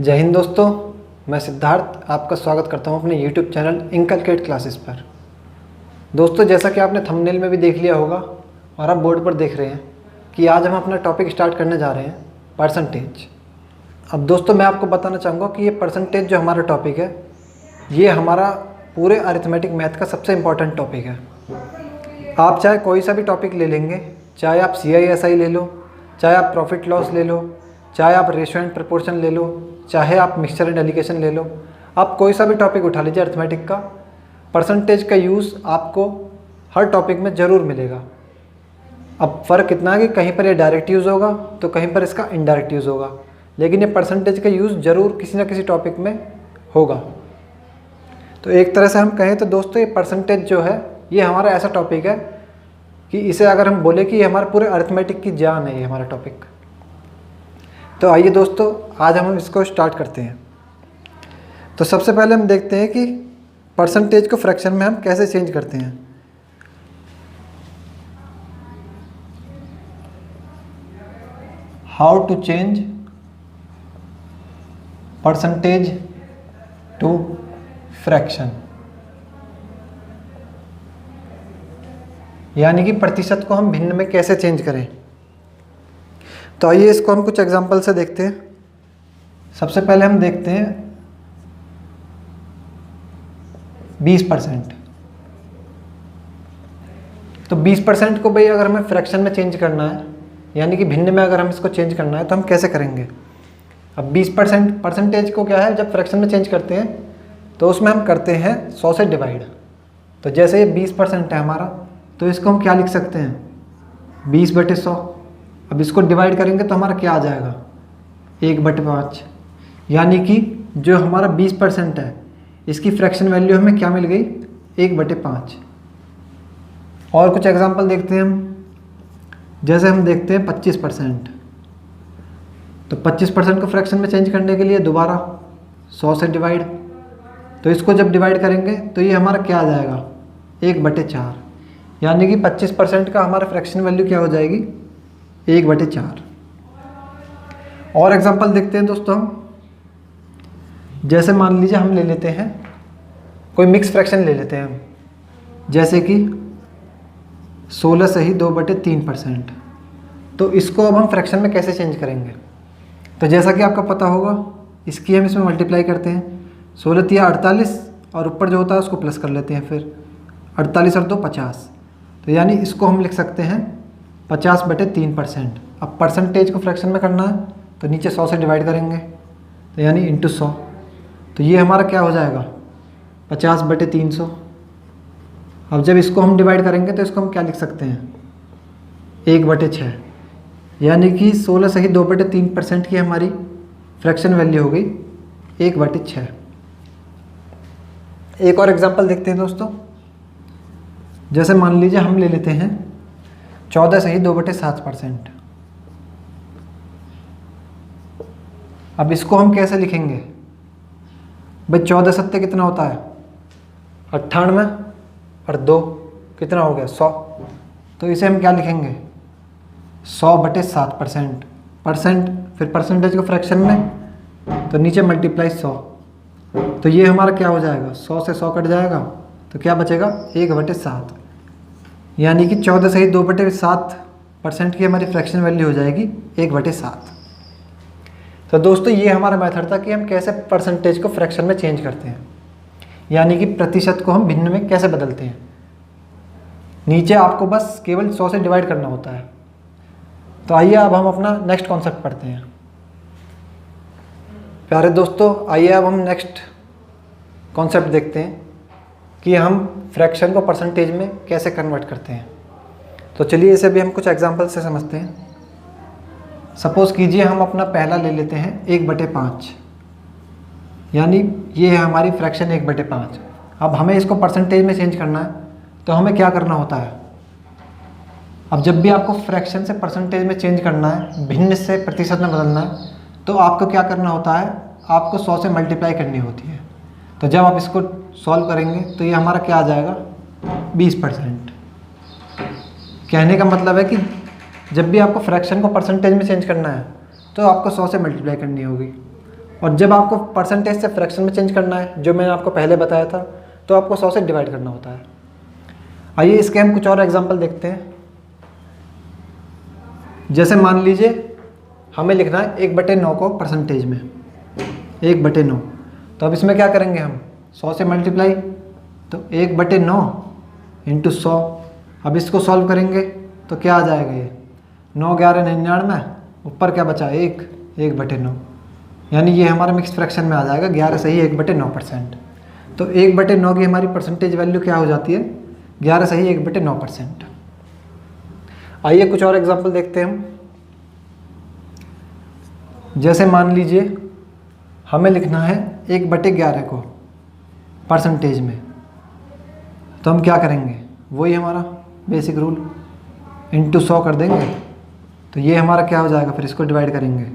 जय हिंद दोस्तों, मैं सिद्धार्थ आपका स्वागत करता हूं अपने YouTube चैनल इनकलकेट क्लासेस पर। दोस्तों, जैसा कि आपने थंबनेल में भी देख लिया होगा और आप बोर्ड पर देख रहे हैं कि आज हम अपना टॉपिक स्टार्ट करने जा रहे हैं परसेंटेज। अब दोस्तों, मैं आपको बताना चाहूँगा कि ये परसेंटेज जो हमारा टॉपिक है, ये हमारा पूरे अरिथमेटिक मैथ का सबसे इम्पॉर्टेंट टॉपिक है। आप चाहे कोई सा भी टॉपिक ले लेंगे, चाहे आप CISI ले लो, चाहे आप प्रॉफिट लॉस ले लो, चाहे आप रेशियो एंड प्रपोर्शन ले लो, चाहे आप मिक्सचर एंड एलिगेशन ले लो, आप कोई सा भी टॉपिक उठा लीजिए अरिथमेटिक का, परसेंटेज का यूज़ आपको हर टॉपिक में ज़रूर मिलेगा। अब फ़र्क इतना है कि कहीं पर ये डायरेक्ट यूज़ होगा तो कहीं पर इसका इनडायरेक्ट यूज़ होगा, लेकिन ये परसेंटेज का यूज़ ज़रूर किसी न किसी टॉपिक में होगा। तो एक तरह से हम कहें तो दोस्तों, ये परसेंटेज जो है ये हमारा ऐसा टॉपिक है कि इसे अगर हम बोले कि ये हमारे पूरे अरिथमेटिक की जान है, ये हमारा टॉपिक। तो आइए दोस्तों, आज हम इसको स्टार्ट करते हैं। तो सबसे पहले हम देखते हैं कि परसेंटेज को फ्रैक्शन में हम कैसे चेंज करते हैं। How to change percentage to fraction, यानी कि प्रतिशत को हम भिन्न में कैसे चेंज करें। तो आइए इसको हम कुछ एग्जांपल से देखते हैं। सबसे पहले हम देखते हैं 20%। तो 20% को भाई अगर हमें फ्रैक्शन में चेंज करना है, यानी कि भिन्न में अगर हम इसको चेंज करना है, तो हम कैसे करेंगे। अब 20% परसेंटेज को क्या है, जब फ्रैक्शन में चेंज करते हैं तो उसमें हम करते हैं 100 से डिवाइड। तो जैसे ये 20% है हमारा, तो इसको हम क्या लिख सकते हैं, 20/100। अब इसको डिवाइड करेंगे तो हमारा क्या आ जाएगा, 1/5। यानी कि जो हमारा 20% है, इसकी फ्रैक्शन वैल्यू हमें क्या मिल गई, 1/5। और कुछ एग्जांपल देखते हैं हम। जैसे हम देखते हैं 25%। तो 25% को फ्रैक्शन में चेंज करने के लिए दोबारा 100 से डिवाइड। तो इसको जब डिवाइड करेंगे तो ये हमारा क्या आ जाएगा, 1/4। यानी कि 25% का हमारा फ्रैक्शन वैल्यू क्या हो जाएगी, 1/4। और एग्जांपल देखते हैं दोस्तों हम। जैसे मान लीजिए हम ले लेते हैं कोई मिक्स फ्रैक्शन ले लेते हैं हम, जैसे कि 16 से ही 2/3%। तो इसको अब हम फ्रैक्शन में कैसे चेंज करेंगे। तो जैसा कि आपका पता होगा, इसकी हम इसमें मल्टीप्लाई करते हैं। 16 तिया 48 और ऊपर जो होता है उसको प्लस कर लेते हैं, फिर 48 और 2 50। तो यानी इसको हम लिख सकते हैं 50/3%। अब परसेंटेज को फ्रैक्शन में करना है तो नीचे 100 से डिवाइड करेंगे, तो यानी इंटू 100। तो ये हमारा क्या हो जाएगा, 50/300। अब जब इसको हम डिवाइड करेंगे तो इसको हम क्या लिख सकते हैं, 1/6। यानी कि 16 से ही 2/3% की हमारी फ्रैक्शन वैल्यू हो गई 1/6। एक और एग्जांपल देखते हैं दोस्तों। जैसे मान लीजिए हम ले लेते हैं 14 से ही 2/7%। अब इसको हम कैसे लिखेंगे भाई, 14 सत्ते कितना होता है, 98, और 2 कितना हो गया, 100। तो इसे हम क्या लिखेंगे, 100/7%। परसेंट, फिर परसेंटेज को फ्रैक्शन में, तो नीचे मल्टीप्लाई 100। तो ये हमारा क्या हो जाएगा, 100 से 100 कट जाएगा, तो क्या बचेगा, 1/7। यानी कि 14 से ही 2/7% की हमारी फ्रैक्शन वैल्यू हो जाएगी 1/7। तो दोस्तों, ये हमारा मेथड था कि हम कैसे परसेंटेज को फ्रैक्शन में चेंज करते हैं, यानी कि प्रतिशत को हम भिन्न में कैसे बदलते हैं। नीचे आपको बस केवल 100 से डिवाइड करना होता है। तो आइए अब हम अपना नेक्स्ट कॉन्सेप्ट पढ़ते हैं। प्यारे दोस्तों, आइए अब हम नेक्स्ट कॉन्सेप्ट देखते हैं कि हम फ्रैक्शन को परसेंटेज में कैसे कन्वर्ट करते हैं। तो चलिए इसे भी हम कुछ एग्जांपल से समझते हैं। सपोज़ कीजिए हम अपना पहला ले लेते हैं 1/5, यानी ये है हमारी फ्रैक्शन 1/5। अब हमें इसको परसेंटेज में चेंज करना है, तो हमें क्या करना होता है। अब जब भी आपको फ्रैक्शन से परसेंटेज में चेंज करना है, भिन्न से प्रतिशत में बदलना है, तो आपको क्या करना होता है, आपको 100 से मल्टीप्लाई करनी होती है। तो जब आप इसको सॉल्व करेंगे तो ये हमारा क्या आ जाएगा, 20%। कहने का मतलब है कि जब भी आपको फ्रैक्शन को परसेंटेज में चेंज करना है तो आपको 100 से मल्टीप्लाई करनी होगी। और जब आपको परसेंटेज से फ्रैक्शन में चेंज करना है, जो मैंने आपको पहले बताया था, तो आपको 100 से डिवाइड करना होता है। आइए इसके हम कुछ और एग्जांपल देखते हैं। जैसे मान लीजिए हमें लिखना है 1/9 को परसेंटेज में, 1/9। तो अब इसमें क्या करेंगे हम, 100 से मल्टीप्लाई, तो 1/9 इंटू 100। अब इसको सॉल्व करेंगे तो क्या आ जाएगा, ये 9 11 99, ऊपर क्या बचा 1/9, यानी ये हमारा मिक्स फ्रैक्शन में आ जाएगा 11 सही 1/9%। तो 1/9 की हमारी परसेंटेज वैल्यू क्या हो जाती है, 11 सही 1/9%। आइए कुछ और एग्जांपल देखते हैं हम। जैसे मान लीजिए हमें लिखना है 1/11 को परसेंटेज में, तो हम क्या करेंगे, वही हमारा बेसिक रूल, इंटू 100 कर देंगे। तो ये हमारा क्या हो जाएगा, फिर इसको डिवाइड करेंगे,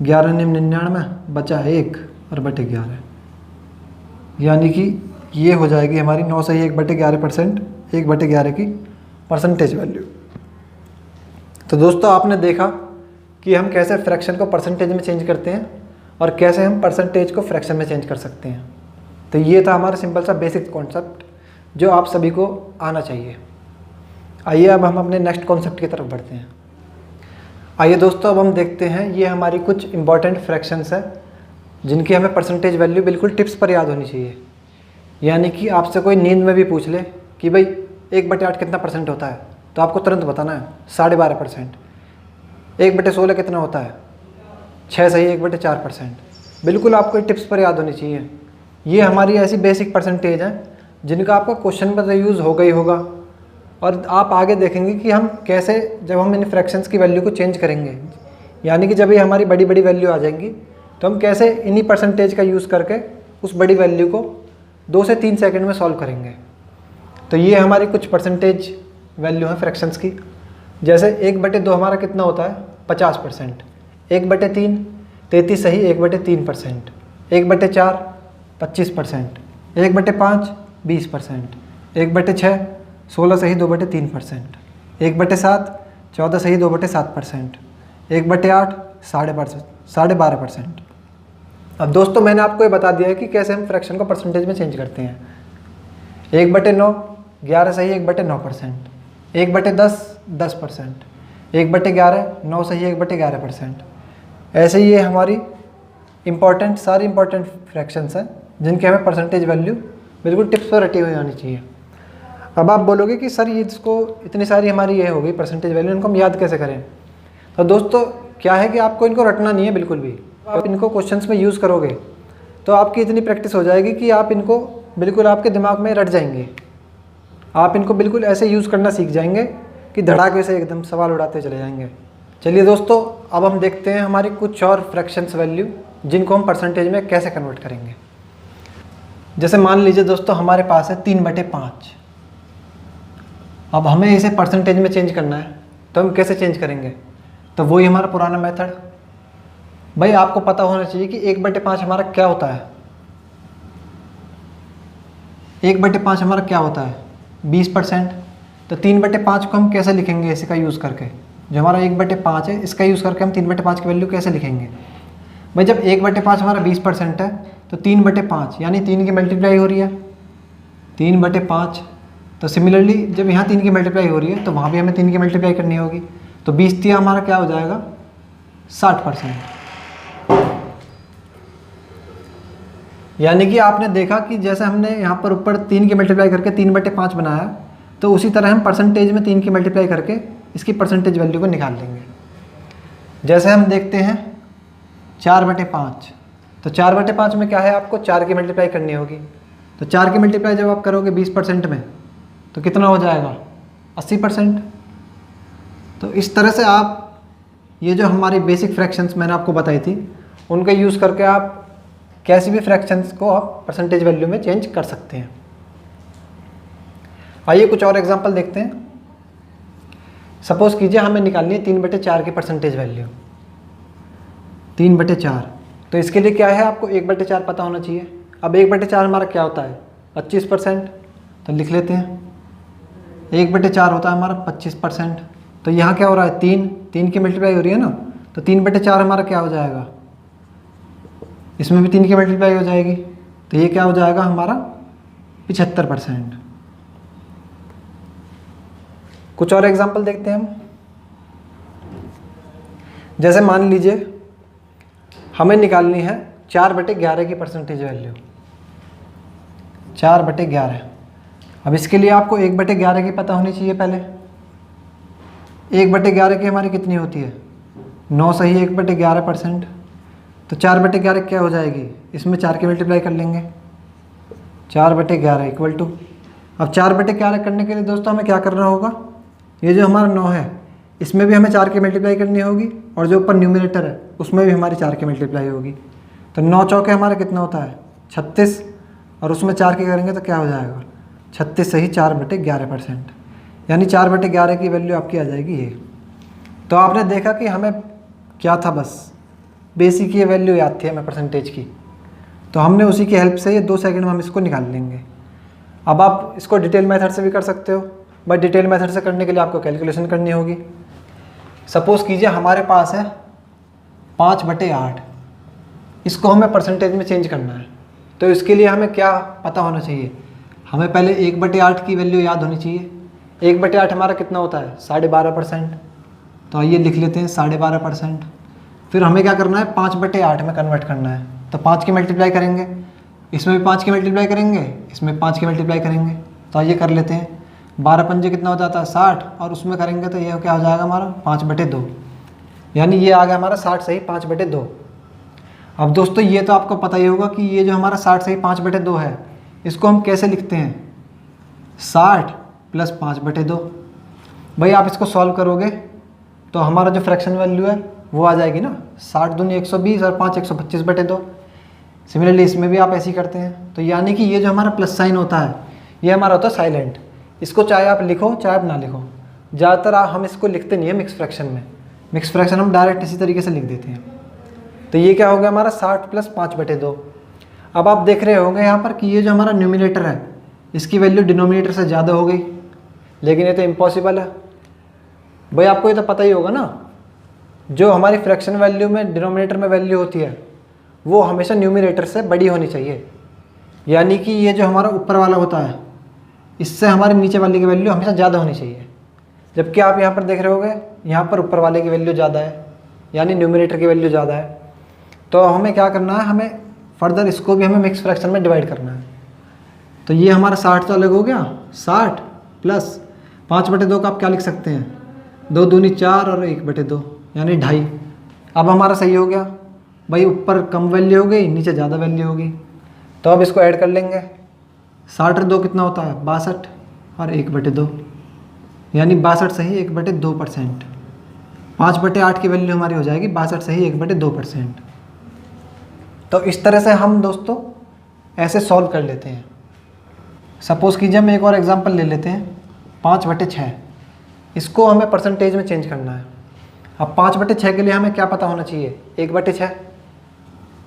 11 99 बचा 1 और बटे 11, यानी कि ये हो जाएगी हमारी 9 सही 1/11%, 1/11 की परसेंटेज वैल्यू। तो दोस्तों आपने देखा कि हम कैसे फ्रैक्शन को परसेंटेज में चेंज करते हैं और कैसे हम परसेंटेज को फ्रैक्शन में चेंज कर सकते हैं। तो ये था हमारा सिंपल सा बेसिक कॉन्सेप्ट जो आप सभी को आना चाहिए। आइए अब हम अपने नेक्स्ट कॉन्सेप्ट की तरफ बढ़ते हैं। आइए दोस्तों अब हम देखते हैं, ये हमारी कुछ इंपॉर्टेंट फ्रैक्शंस है जिनकी हमें परसेंटेज वैल्यू बिल्कुल टिप्स पर याद होनी चाहिए। यानी कि आपसे कोई नींद में भी पूछ ले कि भाई 1/8 कितना परसेंट होता है, तो आपको तुरंत बताना है 12.5%। 1/16 कितना होता है, 6 सही 1/4%। बिल्कुल आपको ये टिप्स पर याद होनी चाहिए। ये हमारी ऐसी बेसिक परसेंटेज हैं जिनका आपका क्वेश्चन पर यूज़ होगा ही होगा, और आप आगे देखेंगे कि हम कैसे जब हम इन फ्रैक्शंस की वैल्यू को चेंज करेंगे, यानी कि जब ये हमारी बड़ी बड़ी वैल्यू आ जाएंगी तो हम कैसे इन्हीं परसेंटेज का यूज़ करके उस बड़ी वैल्यू को 2 से 3 सेकंड में सॉल्व करेंगे। तो ये हमारी कुछ परसेंटेज वैल्यू है फ्रैक्शंस की। जैसे 1/2 हमारा कितना होता है, 50%। 1/3 33 सही 1/3%। 1/4 25%। 1/5 20%। 1/6 16 सही 2/3%। 1/7 14 सही 2/7%। 1/8 12.5%। अब दोस्तों मैंने आपको ये बता दिया है कि कैसे हम फ्रैक्शन को परसेंटेज में चेंज करते हैं। 1/9 11 सही 1/9%। 1/10 10%। 1/11 9 सही 1/11%। ऐसे ही ये हमारी सारी इंपॉर्टेंट फ्रैक्शंस हैं जिनकी हमें परसेंटेज वैल्यू बिल्कुल टिप्स पर रटी हुई आनी चाहिए। अब आप बोलोगे कि सर ये इसको इतनी सारी हमारी ये हो गई परसेंटेज वैल्यू, इनको हम याद कैसे करें। तो दोस्तों क्या है कि आपको इनको रटना नहीं है बिल्कुल भी। आप इनको क्वेश्चंस में यूज़ करोगे तो आपकी इतनी प्रैक्टिस हो जाएगी कि आप इनको बिल्कुल आपके दिमाग में रट जाएंगे। आप इनको बिल्कुल ऐसे यूज़ करना सीख जाएंगे कि धड़ाके से एकदम सवाल उड़ाते चले जाएंगे। चलिए दोस्तों अब हम देखते हैं हमारी कुछ और फ्रैक्शंस वैल्यू जिनको हम परसेंटेज में कैसे कन्वर्ट करेंगे। जैसे मान लीजिए दोस्तों हमारे पास है 3/5। अब हमें इसे परसेंटेज में चेंज करना है, तो हम कैसे चेंज करेंगे। तो वही हमारा पुराना मेथड। भाई आपको पता होना चाहिए कि 1/5 हमारा क्या होता है। 1/5 हमारा क्या होता है, 20%। तो 3/5 को हम कैसे लिखेंगे, इसका यूज़ करके, जो हमारा 1/5 है इसका यूज़ करके हम 3/5 की वैल्यू कैसे लिखेंगे। भाई जब 1/5 हमारा 20% है तो 3/5 यानी 3 की मल्टीप्लाई हो रही है 3/5। तो सिमिलरली जब यहाँ 3 की मल्टीप्लाई हो रही है तो वहाँ भी हमें 3 की मल्टीप्लाई करनी होगी। तो 20 तिया हमारा क्या हो जाएगा, 60%। यानी कि आपने देखा कि जैसे हमने यहाँ पर ऊपर 3 की मल्टीप्लाई करके 3/5 बनाया, तो उसी तरह हम परसेंटेज में 3 की मल्टीप्लाई करके इसकी परसेंटेज वैल्यू को निकाल लेंगे। जैसे हम देखते हैं 4/5। तो 4/5 में क्या है, आपको 4 की मल्टीप्लाई करनी होगी। तो 4 की मल्टीप्लाई जब आप करोगे 20% में तो कितना हो जाएगा, 80%। तो इस तरह से आप ये जो हमारी बेसिक फ्रैक्शंस मैंने आपको बताई थी उनका यूज़ करके आप कैसी भी फ्रैक्शंस को आप परसेंटेज वैल्यू में चेंज कर सकते हैं। आइए कुछ और एग्जांपल देखते हैं। सपोज कीजिए हमें निकालनी है 3/4 की परसेंटेज वैल्यू, 3/4। तो इसके लिए क्या है, आपको 1/4 पता होना चाहिए। अब 1/4 हमारा क्या होता है, 25%। तो लिख लेते हैं 1/4 होता है हमारा 25%। तो यहाँ क्या हो रहा है, 3 की मल्टीप्लाई हो रही है ना, तो 3/4 हमारा क्या हो जाएगा, इसमें भी 3 की मल्टीप्लाई हो जाएगी, तो ये क्या हो जाएगा हमारा 75%। कुछ और एग्जांपल देखते हैं हम। जैसे मान लीजिए हमें निकालनी है 4/11 की परसेंटेज वैल्यू, 4/11। अब इसके लिए आपको 1/11 की पता होनी चाहिए पहले। 1/11 की हमारी कितनी होती है 9 सही 1/11%, तो 4/11 क्या हो जाएगी, इसमें 4 की मल्टीप्लाई कर लेंगे, 4/11 इक्वल टू। अब 4/11 करने के लिए दोस्तों हमें क्या करना होगा, ये जो हमारा 9 है इसमें भी हमें 4 की मल्टीप्लाई करनी होगी, और जो ऊपर न्यूमरेटर है उसमें भी हमारी 4 की मल्टीप्लाई होगी। तो 9 चौके हमारा कितना होता है 36, और उसमें 4 की करेंगे तो क्या हो जाएगा 36 सही 4/11%, यानी 4/11 की वैल्यू आपकी आ जाएगी ये। तो आपने देखा कि हमें क्या था, बस बेसिक ये वैल्यू याद थी हमें परसेंटेज की, तो हमने उसी की हेल्प से ये 2 सेकंड में हम इसको निकाल लेंगे। अब आप इसको डिटेल मेथड से भी कर सकते हो, बट डिटेल मेथड से करने के लिए आपको कैलकुलेशन करनी होगी। सपोज़ कीजिए हमारे पास है 5/8, इसको हमें परसेंटेज में चेंज करना है, तो इसके लिए हमें क्या पता होना चाहिए, हमें पहले 1/8 की वैल्यू याद होनी चाहिए। 1/8 हमारा कितना होता है 12.5%, तो आइए लिख लेते हैं 12.5%। फिर हमें क्या करना है 5/8 में कन्वर्ट करना है, तो 5 की मल्टीप्लाई करेंगे, इसमें भी 5 की मल्टीप्लाई करेंगे, इसमें 5 की मल्टीप्लाई करेंगे, तो आइए कर लेते हैं। 12 पंजे कितना हो जाता है 60, और उसमें करेंगे तो ये क्या हो जाएगा हमारा 5/2, यानी ये आ गया हमारा 60 सही 5/2। अब दोस्तों ये तो आपको पता ही होगा कि ये जो हमारा 60 सही 5/2 है, इसको हम कैसे लिखते हैं 60 + 5/2। भाई आप इसको सॉल्व करोगे तो हमारा जो फ्रैक्शन वैल्यू है वो आ जाएगी ना 60 दूनी 120 और 5 125/2। सिमिलरली इसमें भी आप ऐसे ही करते हैं, तो यानी कि ये जो हमारा प्लस साइन होता है ये हमारा होता है साइलेंट, इसको चाहे आप लिखो चाहे आप ना लिखो। ज़्यादातर हम इसको लिखते नहीं है मिक्स फ्रैक्शन में, मिक्स फ्रैक्शन हम डायरेक्ट इसी तरीके से लिख देते हैं। तो ये क्या हो गया हमारा 60 + 5/2। अब आप देख रहे होंगे यहाँ पर कि ये जो हमारा न्यूमिनेटर है इसकी वैल्यू डिनोमिनेटर से ज़्यादा हो गई, लेकिन ये तो इम्पॉसिबल है। भाई आपको ये तो पता ही होगा ना, जो हमारी फ्रैक्शन वैल्यू में डिनोमिनेटर में वैल्यू होती है वो हमेशा न्यूमिनेटर से बड़ी होनी चाहिए, यानी कि ये जो हमारा ऊपर वाला होता है इससे हमारे नीचे वाले की वैल्यू हमेशा ज़्यादा होनी चाहिए। जबकि आप यहाँ पर देख रहे होगे यहाँ पर ऊपर वाले की वैल्यू ज़्यादा है, यानी न्यूमिनेटर की वैल्यू ज़्यादा है। तो हमें क्या करना है, हमें फर्दर इसको भी हमें मिक्स फ्रैक्शन में डिवाइड करना है। तो ये हमारा 60 तो अलग हो गया, 60 + 5/2 का आप क्या लिख सकते हैं 2 दूनी 4 और 1/2 यानी 2.5। अब हमारा सही हो गया, भाई ऊपर कम वैल्यू हो गई नीचे ज़्यादा वैल्यू होगी, तो अब इसको ऐड कर लेंगे। 60 और 2 कितना होता है 62 और 1/2, यानी 62 सही 1/2%। 5/8 की वैल्यू हमारी हो जाएगी 62 सही 1/2%। तो इस तरह से हम दोस्तों ऐसे सॉल्व कर लेते हैं। सपोज़ कीजिए हम एक और एग्जांपल ले लेते हैं 5/6, इसको हमें परसेंटेज में चेंज करना है। अब 5/6 के लिए हमें क्या पता होना चाहिए 1/6,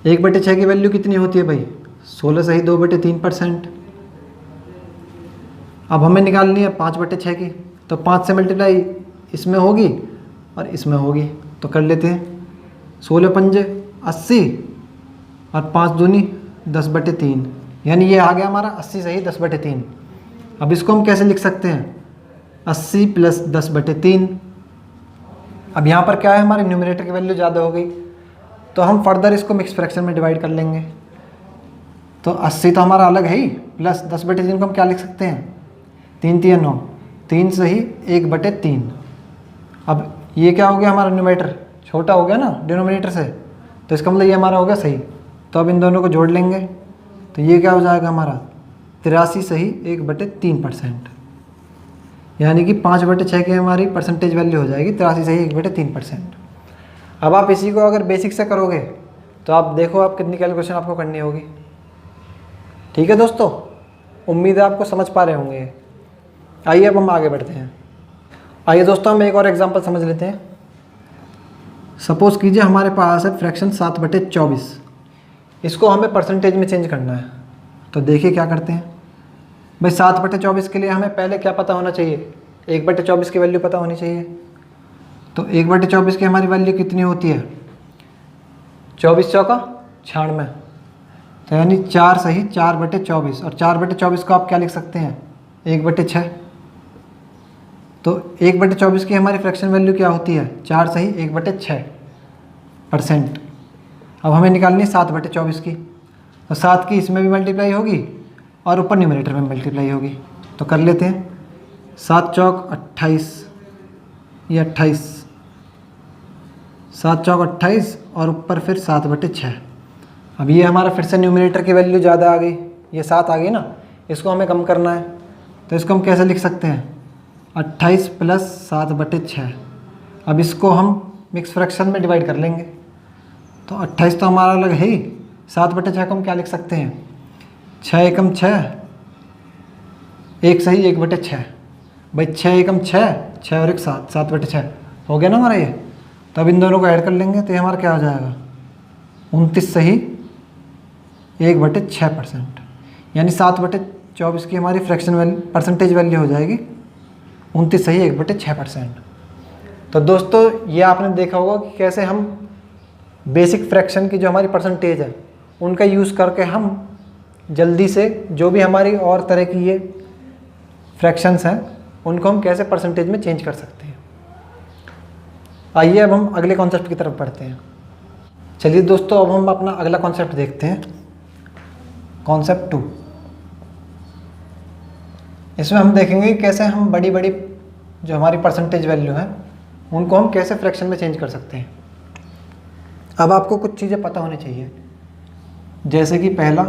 1/6 की वैल्यू कितनी होती है भाई 16 सही 2/3%। अब हमें निकालनी है 5/6 की, तो 5 से मल्टीप्लाई इसमें होगी और इसमें होगी, तो कर लेते हैं। 16 पंजे 80 और 5 दूनी 10/3, यानी ये आ गया हमारा 80 सही 10/3। अब इसको हम कैसे लिख सकते हैं 80 + 10/3। अब यहाँ पर क्या है हमारे न्यूमरेटर की वैल्यू ज़्यादा हो गई, तो हम फर्दर इसको मिक्स फ्रैक्शन में डिवाइड कर लेंगे। तो 80 तो हमारा अलग है ही, प्लस 10/3 को हम क्या लिख सकते हैं 3 3 9, 3 सही 1/3। अब ये क्या हो गया हमारा न्यूमरेटर छोटा हो गया ना डिनोमिनेटर से, तो इसका मतलब ये हमारा हो गया सही। तो अब इन दोनों को जोड़ लेंगे, तो ये क्या हो जाएगा हमारा 83 सही 1/3%, यानी कि 5/6 की हमारी परसेंटेज वैल्यू हो जाएगी 83 सही 1/3%। अब आप इसी को अगर बेसिक से करोगे तो आप देखो आप कितनी कैलकुलेशन आपको करनी होगी। ठीक है दोस्तों, उम्मीद है आपको समझ पा रहे होंगे। आइए अब हम आगे बढ़ते हैं। आइए दोस्तों हम एक और एग्जांपल समझ लेते हैं। सपोज़ कीजिए हमारे पास है फ्रैक्शन 7/24, इसको हमें परसेंटेज में चेंज करना है। तो देखिए क्या करते हैं भाई, 7/24 के लिए हमें पहले क्या पता होना चाहिए 1/24 की वैल्यू पता होनी चाहिए। तो 1/24 की हमारी वैल्यू कितनी होती है 24 चौका 96, तो यानी 4 सही 4/24, और 4/24 को आप क्या लिख सकते हैं, 1/6। तो 1/24 की हमारी फ्रैक्शन वैल्यू क्या होती है, 4 सही 1/6%। अब हमें निकालनी है 7/24 की, तो 7 की इसमें भी मल्टीप्लाई होगी और ऊपर न्यूमरेटर में मल्टीप्लाई होगी। तो कर लेते हैं, 7 चौक 28, ये 28, 7 चौक 28 और ऊपर फिर 7/6। अब ये हमारा फिर से न्यूमरेटर की वैल्यू ज़्यादा आ गई, ये 7 आ गई ना, इसको हमें कम करना है। तो इसको हम कैसे लिख सकते हैं, 28 + 7/6। अब इसको हम मिक्स फ्रैक्शन में डिवाइड कर लेंगे। तो 28 तो हमारा अलग है ही, 7/6 को हम क्या लिख सकते हैं, 6 एकम 6, 1 सही 1/6। भाई 6 एकम 6, 6 और 1 7, 7/6 हो गया ना हमारा ये। तो अब इन दोनों को ऐड कर लेंगे तो ये हमारा क्या हो जाएगा, 29 सही 1/6%। यानी 7/24 की हमारी फ्रैक्शन वैल्यू परसेंटेज वैल्यू हो जाएगी 29 सही 1/6%। तो दोस्तों ये आपने देखा होगा कि कैसे हम बेसिक फ्रैक्शन की जो हमारी परसेंटेज है उनका यूज़ करके हम जल्दी से जो भी हमारी और तरह की ये फ्रैक्शंस हैं उनको हम कैसे परसेंटेज में चेंज कर सकते हैं। आइए अब हम अगले कॉन्सेप्ट की तरफ बढ़ते हैं। चलिए दोस्तों अब हम अपना अगला कॉन्सेप्ट देखते हैं, कॉन्सेप्ट 2। इसमें हम देखेंगे कि कैसे हम बड़ी बड़ी जो हमारी परसेंटेज वैल्यू हैं उनको हम कैसे फ्रैक्शन में चेंज कर सकते हैं। अब आपको कुछ चीज़ें पता होनी चाहिए, जैसे कि पहला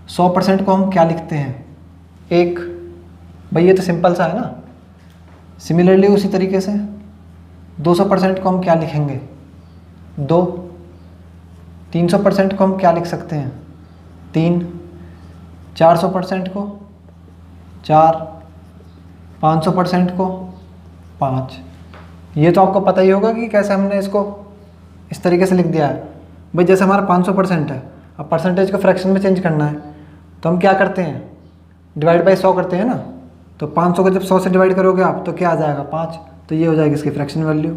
100% को हम क्या लिखते हैं, 1। भाई ये तो सिंपल सा है ना। सिमिलरली उसी तरीके से 200% को हम क्या लिखेंगे, 2। 300% को हम क्या लिख सकते हैं, 3। 400% को 4, 500% को 5। ये तो आपको पता ही होगा कि कैसे हमने इसको इस तरीके से लिख दिया है। भाई जैसे हमारा 500% है, अब परसेंटेज को फ्रैक्शन में चेंज करना है तो हम क्या करते हैं, डिवाइड बाई 100 करते हैं ना। तो 500 को जब 100 से डिवाइड करोगे आप तो क्या आ जाएगा, 5। तो ये हो जाएगी इसकी फ्रैक्शन वैल्यू,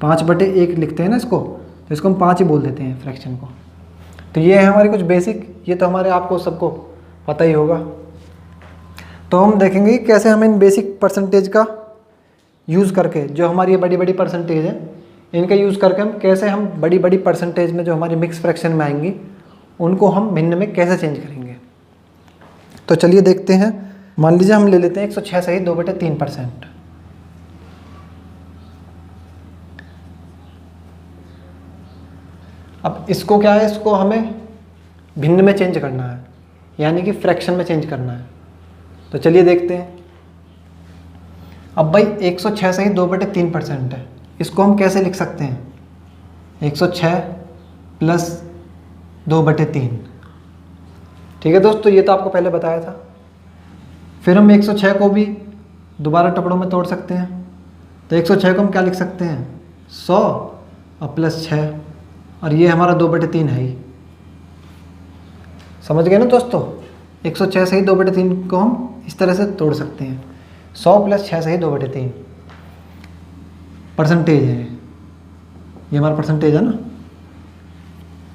5/1 लिखते हैं ना इसको, तो इसको हम 5 ही बोल देते हैं फ्रैक्शन को। तो ये है हमारी कुछ बेसिक, ये तो हमारे आपको सबको पता ही होगा। तो हम देखेंगे कि कैसे हम इन बेसिक परसेंटेज का यूज़ करके जो हमारी ये बड़ी बड़ी परसेंटेज है इनका यूज़ करके हम कैसे हम बड़ी बड़ी परसेंटेज में जो हमारी मिक्स फ्रैक्शन में आएंगी उनको हम भिन्न में कैसे चेंज करेंगे। तो चलिए देखते हैं। मान लीजिए हम ले लेते हैं 106 सही 2/3%। अब इसको क्या है, इसको हमें भिन्न में चेंज करना है, यानी कि फ्रैक्शन में चेंज करना है। तो चलिए देखते हैं। अब भाई 106 सही 2/3% है, इसको हम कैसे लिख सकते हैं, 106 + 2/3। ठीक है दोस्तों, ये तो आपको पहले बताया था। फिर हम 106 को भी दोबारा टुकड़ों में तोड़ सकते हैं। तो 106 को हम क्या लिख सकते हैं, 100 और +6, और ये हमारा 2/3 है ही। समझ गए ना दोस्तों, 106 सही 2/3 को हम इस तरह से तोड़ सकते हैं। 100 + 6 सही 2/3 परसेंटेज है, ये हमारा परसेंटेज है ना।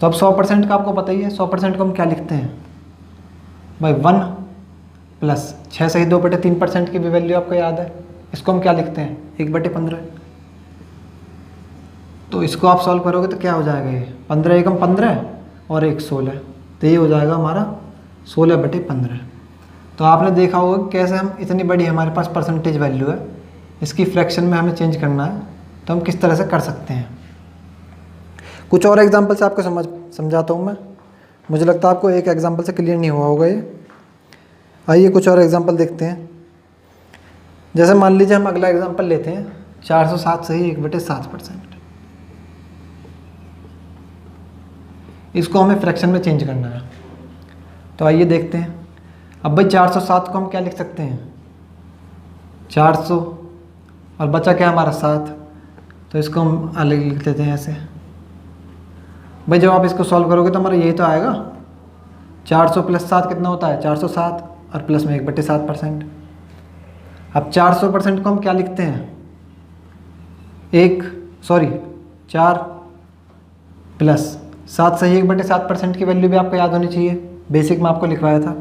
तो अब 100% का आपको पता ही है, 100% को हम क्या लिखते हैं भाई, 1 + 6 सही 2/3% की भी वैल्यू आपको याद है, इसको हम क्या लिखते हैं 1/15। तो इसको आप सॉल्व करोगे तो क्या हो जाएगा, ये 15 एकम 15 और 1 16, तो ये हो जाएगा हमारा 16/15। तो आपने देखा होगा कैसे हम इतनी बड़ी हमारे पास परसेंटेज वैल्यू है, इसकी फ्रैक्शन में हमें चेंज करना है तो हम किस तरह से कर सकते हैं। कुछ और एग्जांपल से आपको समझाता हूँ मैं, मुझे लगता है आपको एक एग्जांपल से क्लियर नहीं हुआ होगा ये। आइए कुछ और एग्जांपल देखते हैं। जैसे मान लीजिए हम अगला एग्जांपल लेते हैं, 407 सही 1/7%। इसको हमें फ्रैक्शन में चेंज करना है। तो आइए देखते हैं। अब भाई 407 को हम क्या लिख सकते हैं, 400 और बचा क्या हमारा 7, तो इसको हम अलग लिख देते हैं ऐसे। भाई जब आप इसको सॉल्व करोगे तो हमारा यही तो आएगा, 400 + 7 कितना होता है 407 और प्लस में 1/7%। अब 400% को हम क्या लिखते हैं, 4 + 7/7% की वैल्यू भी आपको याद होनी चाहिए, बेसिक में आपको लिखवाया था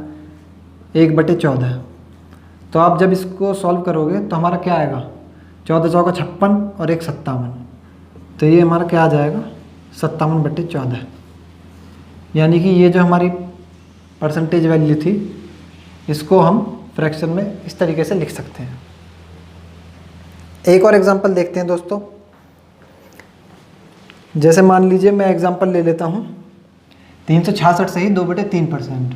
1/14। तो आप जब इसको सॉल्व करोगे तो हमारा क्या आएगा, 14 चौका 56 और 1 57, तो ये हमारा क्या आ जाएगा 57/14। यानी कि ये जो हमारी परसेंटेज वैल्यू थी इसको हम फ्रैक्शन में इस तरीके से लिख सकते हैं। एक और एग्जांपल देखते हैं दोस्तों। जैसे मान लीजिए मैं एग्जांपल ले लेता हूँ 366 सही 2/3%।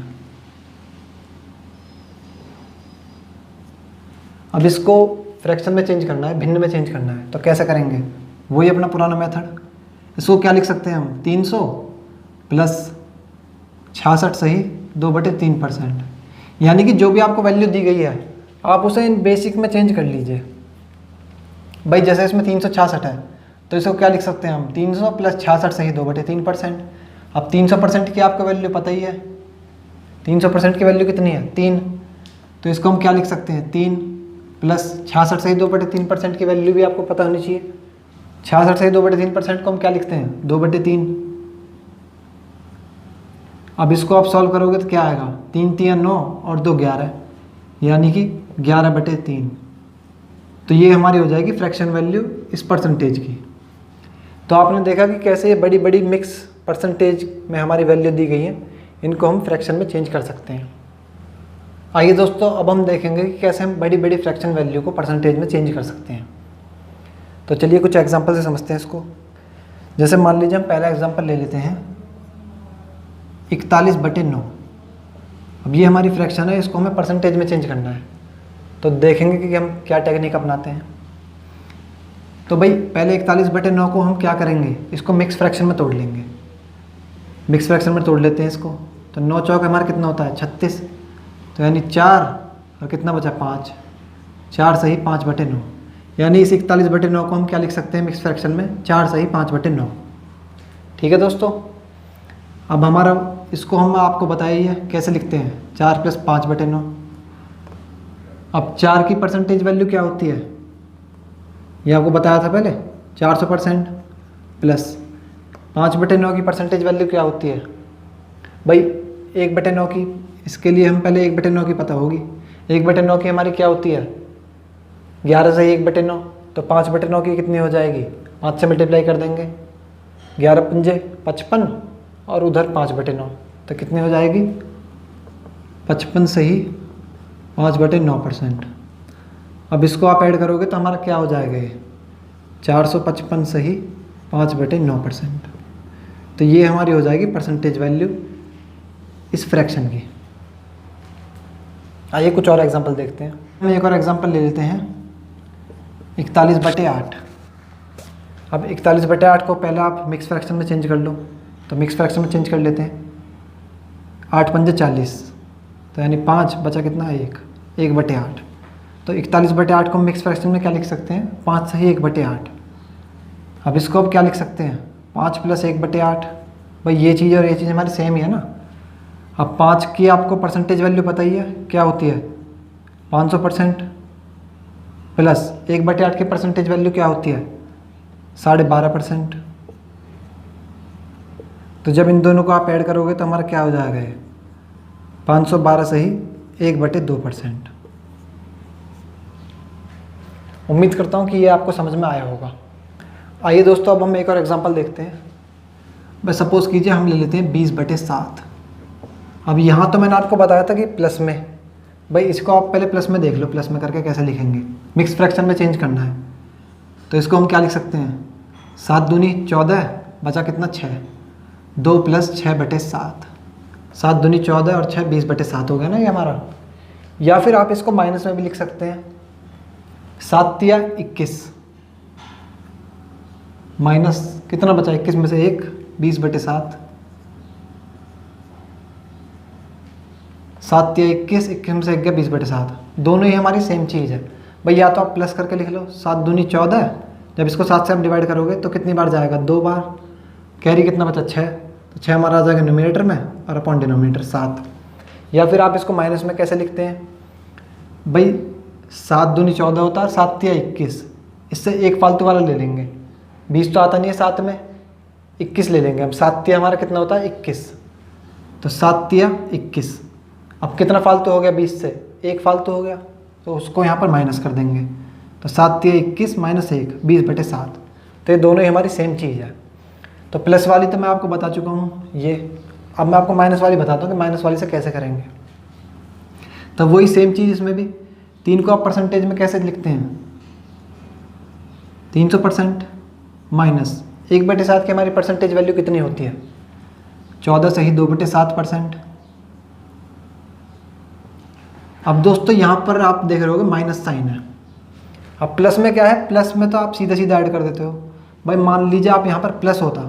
अब इसको फ्रैक्शन में चेंज करना है, भिन्न में चेंज करना है, तो कैसे करेंगे, वही अपना पुराना मेथड। इसको क्या लिख सकते हैं हम, 300 प्लस 66 सही 2/3%। यानी कि जो भी आपको वैल्यू दी गई है आप उसे इन बेसिक में चेंज कर लीजिए। भाई जैसे इसमें 366 है तो इसको क्या लिख सकते हैं हम, 300 प्लस 66 सही 2/3%। अब 300% की आपको वैल्यू पता ही है, 300% की वैल्यू कितनी है 3, तो इसको हम क्या लिख सकते हैं 3 प्लस 66 सही 2/3% की वैल्यू भी आपको पता होनी चाहिए। 66 सही 2/3% को हम क्या लिखते हैं 2/3। अब इसको आप सॉल्व करोगे तो क्या आएगा, 3 3 9 और 2 11, यानी कि 11/3। तो ये हमारी हो जाएगी फ्रैक्शन वैल्यू इस परसेंटेज की। तो आपने देखा कि कैसे ये बड़ी बड़ी मिक्स परसेंटेज में हमारी वैल्यू दी गई है, इनको हम फ्रैक्शन में चेंज कर सकते हैं। आइए दोस्तों अब हम देखेंगे कि कैसे हम बड़ी बड़ी फ्रैक्शन वैल्यू को परसेंटेज में चेंज कर सकते हैं। तो चलिए कुछ एग्जांपल से समझते हैं इसको। जैसे मान लीजिए हम पहला एग्जांपल ले लेते हैं 41/9। अब ये हमारी फ्रैक्शन है, इसको हमें परसेंटेज में चेंज करना है। तो देखेंगे कि हम क्या टेक्निक अपनाते हैं। तो भाई पहले 41/9 को हम क्या करेंगे, इसको मिक्स फ्रैक्शन में तोड़ लेंगे। मिक्स फ्रैक्शन में तोड़ लेते हैं इसको। तो 9 चौक हमारा कितना होता है 36, तो यानी 4 और कितना बचा 5, 4 सही 5/9। यानी इस 41/9 को हम क्या लिख सकते हैं मिक्स फ्रैक्शन में, 4 सही 5/9। ठीक है दोस्तों। अब हमारा इसको हम आपको बताइए कैसे लिखते हैं, 4 प्लस 5/9। अब 4 की परसेंटेज वैल्यू क्या होती है, ये आपको बताया था पहले 400% प्लस 5/9 की परसेंटेज वैल्यू क्या होती है भाई 1/9 की। इसके लिए हम पहले 1/9 की पता होगी, 1/9 की हमारी क्या होती है 11 से 1/9, तो 5/9 की कितनी हो जाएगी, 5 से मल्टीप्लाई कर देंगे, 11 पंजे 55 और उधर 5/9, तो कितनी हो जाएगी 55 सही 5/9%। अब इसको आप ऐड करोगे तो हमारा क्या हो जाएगा, ये 455 सही 5/9%। तो ये हमारी हो जाएगी परसेंटेज वैल्यू इस फ्रैक्शन की। आइए कुछ और एग्जांपल देखते हैं। हम एक और एग्जांपल ले लेते हैं 41/8। अब 41/8 को पहले आप मिक्स फ्रैक्शन में चेंज कर लो, तो मिक्स फ्रैक्शन में चेंज कर लेते हैं। 8 पंजे 40, तो यानी 5 बचा कितना 1/8। तो 41/8 को मिक्स फ्रैक्शन में क्या लिख सकते हैं, 5 सही 1/8। अब इसको अब क्या लिख सकते हैं 5 प्लस 1/8। भाई ये चीज़ और ये चीज़ हमारी सेम ही है ना। अब 5 की आपको परसेंटेज वैल्यू पता ही है क्या होती है 500%, प्लस 1/8 की परसेंटेज वैल्यू क्या होती है 12.5%। तो जब इन दोनों को आप ऐड करोगे तो हमारा क्या हो जाएगा, ये 512 सही 1/2%। उम्मीद करता हूँ कि ये आपको समझ में आया होगा। आइए दोस्तों अब हम एक और एग्जांपल देखते हैं। बस सपोज़ कीजिए हम ले लेते हैं 20/7। अब यहाँ तो मैंने आपको बताया था कि प्लस में, भाई इसको आप पहले प्लस में देख लो, प्लस में करके कैसे लिखेंगे, मिक्स फ्रैक्शन में चेंज करना है। तो इसको हम क्या लिख सकते हैं 7 दूनी 14, बचा कितना 6, 2 प्लस 6/7, 7 दूनी 14 और 6 20/7 हो गया ना ये हमारा। या फिर आप इसको माइनस में भी लिख सकते हैं, 7 तिया 21 माइनस कितना बचा 21 में से 1 20/7, 7 तिया 21, 21 में से 1 गया 20/7। दोनों ही हमारी सेम चीज़ है भाई। या तो आप प्लस करके लिख लो 7 दूनी 14, जब इसको 7 से आप डिवाइड करोगे तो कितनी बार जाएगा 2 बार, कैरी कितना बचा 6, तो 6 हमारा आ जाएगा न्यूमरेटर में और अपॉन डिनोमिनेटर 7। या फिर आप इसको माइनस में कैसे लिखते हैं भाई 7 दूनी 14 होता है, 7 तिया 21, इससे एक फालतू वाला ले लेंगे, 20 तो आता नहीं है 7 में, 21 ले लेंगे हम। 7 तिया हमारा कितना होता है 21, तो 7 तिया 21। अब कितना फालतू हो गया 20 से, 1 फालतू हो गया, तो उसको यहाँ पर माइनस कर देंगे। तो 7 तिया 21 माइनस 1 20/7। तो ये दोनों ही हमारी सेम चीज़ है। तो प्लस वाली तो मैं आपको बता चुका हूँ ये। अब मैं आपको माइनस वाली बताता हूँ कि माइनस वाली से कैसे करेंगे। तो वही सेम चीज़ इसमें भी, 3 को आप परसेंटेज में कैसे लिखते हैं, 300% माइनस 1/7 की हमारी परसेंटेज वैल्यू कितनी होती है 14 सही 2/7%। अब दोस्तों यहाँ पर आप देख रहे होगे माइनस साइन है। अब प्लस में क्या है, प्लस में तो आप सीधा सीधा ऐड कर देते हो। भाई मान लीजिए आप यहाँ पर प्लस होता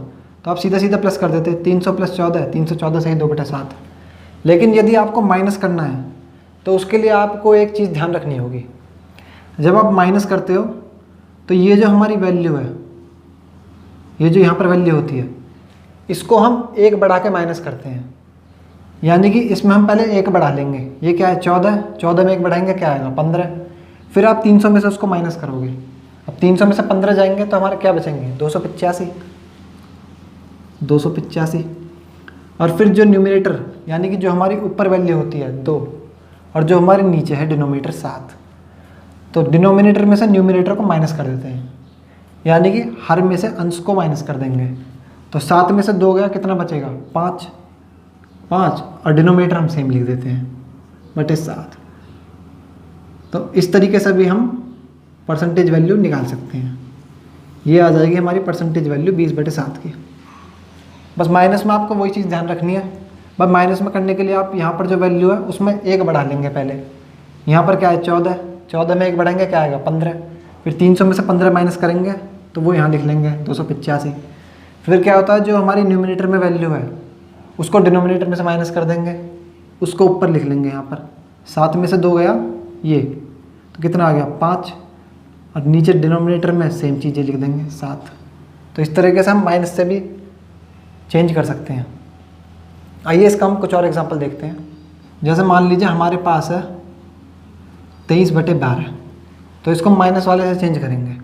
तो आप सीधा सीधा प्लस कर देते, 300 + 14 है 314 सही 2/7। लेकिन यदि आपको माइनस करना है तो उसके लिए आपको एक चीज़ ध्यान रखनी होगी। जब आप माइनस करते हो तो ये जो हमारी वैल्यू है, ये जो यहाँ पर वैल्यू होती है, इसको हम 1 बढ़ा के माइनस करते हैं। यानी कि इसमें हम पहले 1 बढ़ा लेंगे। ये क्या है 14, 14 में 1 बढ़ाएंगे क्या आएगा 15। फिर आप 300 में से उसको माइनस करोगे। अब 300 में से 15 जाएंगे तो हमारे क्या बचेंगे 285। और फिर जो न्यूमरेटर यानी कि जो हमारी ऊपर वैल्यू होती है 2 और जो हमारे नीचे है डिनोमिनेटर 7, तो डिनोमिनेटर में से न्यूमरेटर को माइनस कर देते हैं। यानी कि हर में से अंश को माइनस कर देंगे। तो 7 में से 2 गया, कितना बचेगा 5 और डिनोमिनेटर हम सेम लिख देते हैं /7। तो इस तरीके से भी हम परसेंटेज वैल्यू निकाल सकते हैं। ये आ जाएगी हमारी परसेंटेज वैल्यू 20/7 की। बस माइनस में आपको वही चीज़ ध्यान रखनी है। बस माइनस में करने के लिए आप यहाँ पर जो वैल्यू है उसमें 1 बढ़ा लेंगे पहले। यहाँ पर क्या है 14, 14 में 1 बढ़ाएंगे क्या आएगा 15। फिर 300 में से 15 माइनस करेंगे तो वो यहाँ लिख लेंगे 285। फिर क्या होता है जो हमारी न्यूमरेटर में वैल्यू है उसको डिनोमिनेटर में से माइनस कर देंगे, उसको ऊपर लिख लेंगे यहाँ पर। 7 में से 2 गया ये, तो कितना आ गया 5 और नीचे डिनोमिनेटर में सेम चीज़ें लिख देंगे 7। तो इस तरीके से हम माइनस से भी चेंज कर सकते हैं। आइए इसका हम कुछ और एग्जांपल देखते हैं। जैसे मान लीजिए हमारे पास है 23/12, तो इसको माइनस वाले से चेंज करेंगे।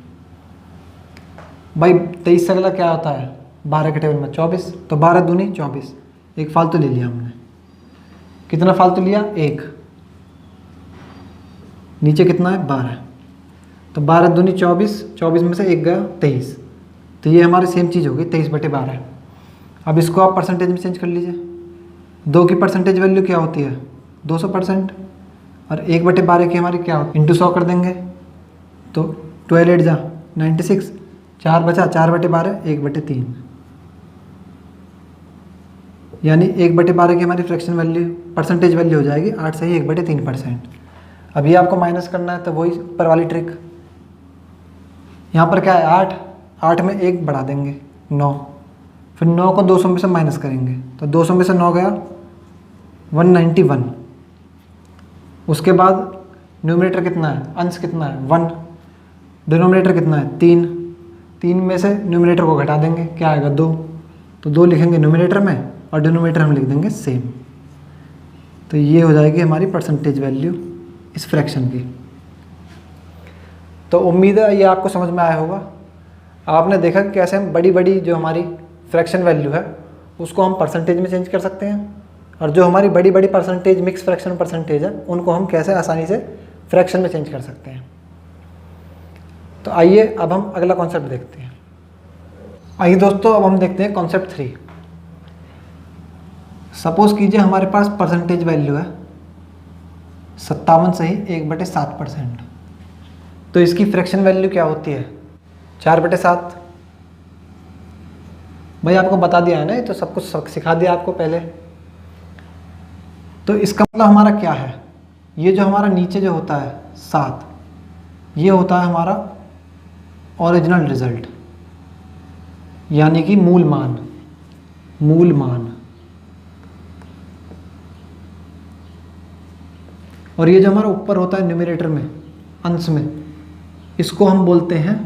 भाई 23 से अगला क्या होता है 12 के टेबल में 24, तो 12 दूनी 24, 1 फालतू ले लिया हमने। कितना फालतू लिया 1, नीचे कितना है 12, तो 12 दूनी 24, 24 में से 1 गया 23, तो ये हमारी सेम चीज़ होगी 23/12। अब इसको आप परसेंटेज में चेंज कर लीजिए। 2 की परसेंटेज वैल्यू क्या होती है 200% और 1/12 की हमारी क्या होती है × 100 कर देंगे, तो 12 8 जा 96, 4 बचा 4/12 1/3, यानी 1/12 की हमारी फ्रैक्शन वैल्यू परसेंटेज वैल्यू हो जाएगी 8 सही 1/3%। अभी आपको माइनस करना है तो वही ऊपर वाली ट्रिक। यहाँ पर क्या है 8, 8 में 1 बढ़ा देंगे 9, फिर 9 को 200 में से माइनस करेंगे, तो 200 में से 9 गया 191। उसके बाद न्यूमरेटर कितना है अंश कितना है 1, डिनोमिनेटर कितना है 3, 3 में से न्यूमरेटर को घटा देंगे क्या आएगा 2, तो 2 लिखेंगे न्यूमरेटर में और डिनोमिनेटर हम लिख देंगे सेम। तो ये हो जाएगी हमारी परसेंटेज वैल्यू इस फ्रैक्शन की। तो उम्मीद है ये आपको समझ में आया होगा। आपने देखा कि कैसे हम बड़ी बड़ी जो हमारी फ्रैक्शन वैल्यू है उसको हम परसेंटेज में चेंज कर सकते हैं, और जो हमारी बड़ी बड़ी परसेंटेज मिक्स फ्रैक्शन परसेंटेज है उनको हम कैसे आसानी से फ्रैक्शन में चेंज कर सकते हैं। तो आइए अब हम अगला कॉन्सेप्ट देखते हैं। आइए दोस्तों अब हम देखते हैं कॉन्सेप्ट 3। सपोज कीजिए हमारे पास परसेंटेज वैल्यू है 57 सही 1/7%, तो इसकी फ्रैक्शन वैल्यू क्या होती है 4/7। भाई आपको बता दिया है ना, ये तो सब कुछ सिखा दिया आपको पहले। तो इसका मतलब हमारा क्या है, ये जो हमारा नीचे जो होता है 7, ये होता है हमारा ओरिजिनल रिजल्ट, यानी कि मूल मान। और ये जो हमारा ऊपर होता है न्यूमरेटर में अंश में, इसको हम बोलते हैं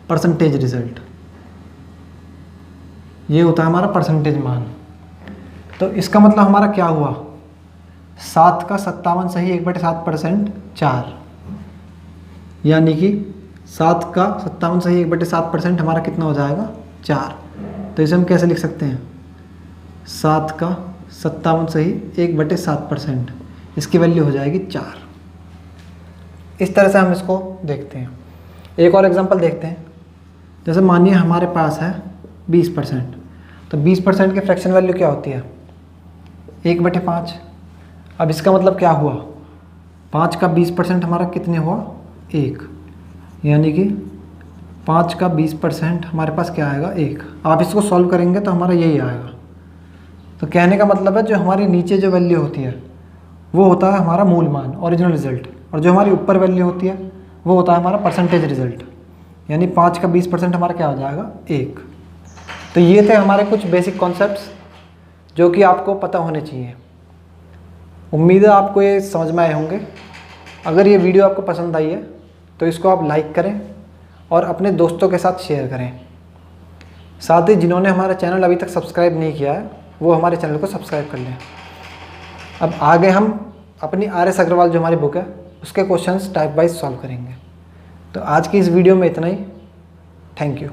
परसेंटेज रिजल्ट। ये होता है हमारा परसेंटेज मान। तो इसका मतलब हमारा क्या हुआ 7 का 57 सही 1/7% 4, यानी कि 7 का 57 सही 1/7% हमारा कितना हो जाएगा 4। तो इसे हम कैसे लिख सकते हैं, 7 का 57 सही 1/7%, इसकी वैल्यू हो जाएगी 4। इस तरह से हम इसको देखते हैं। एक और एग्जांपल देखते हैं। जैसे मानिए हमारे पास है 20%, तो 20% की फ्रैक्शन वैल्यू क्या होती है, 1/5। अब इसका मतलब क्या हुआ, 5 का 20% हमारा कितने हुआ, 1, यानी कि 5 का 20% हमारे पास क्या आएगा, 1। आप इसको सॉल्व करेंगे तो हमारा यही आएगा। तो कहने का मतलब है जो हमारी नीचे जो वैल्यू होती है वो होता है हमारा मूल मान, ओरिजिनल रिजल्ट, और जो हमारी ऊपर वैल्यू होती है वो होता है हमारा परसेंटेज रिजल्ट, यानी 5 का 20% हमारा क्या हो जाएगा, 1। तो ये थे हमारे कुछ बेसिक कॉन्सेप्ट्स जो कि आपको पता होने चाहिए। उम्मीद है आपको ये समझ में आए होंगे। अगर ये वीडियो आपको पसंद आई है तो इसको आप लाइक करें और अपने दोस्तों के साथ शेयर करें। साथ ही जिन्होंने हमारा चैनल अभी तक सब्सक्राइब नहीं किया है वो हमारे चैनल को सब्सक्राइब कर लें। अब आगे हम अपनी RS अग्रवाल जो हमारी बुक है उसके क्वेश्चंस टाइप वाइज सॉल्व करेंगे। तो आज की इस वीडियो में इतना ही। Thank you.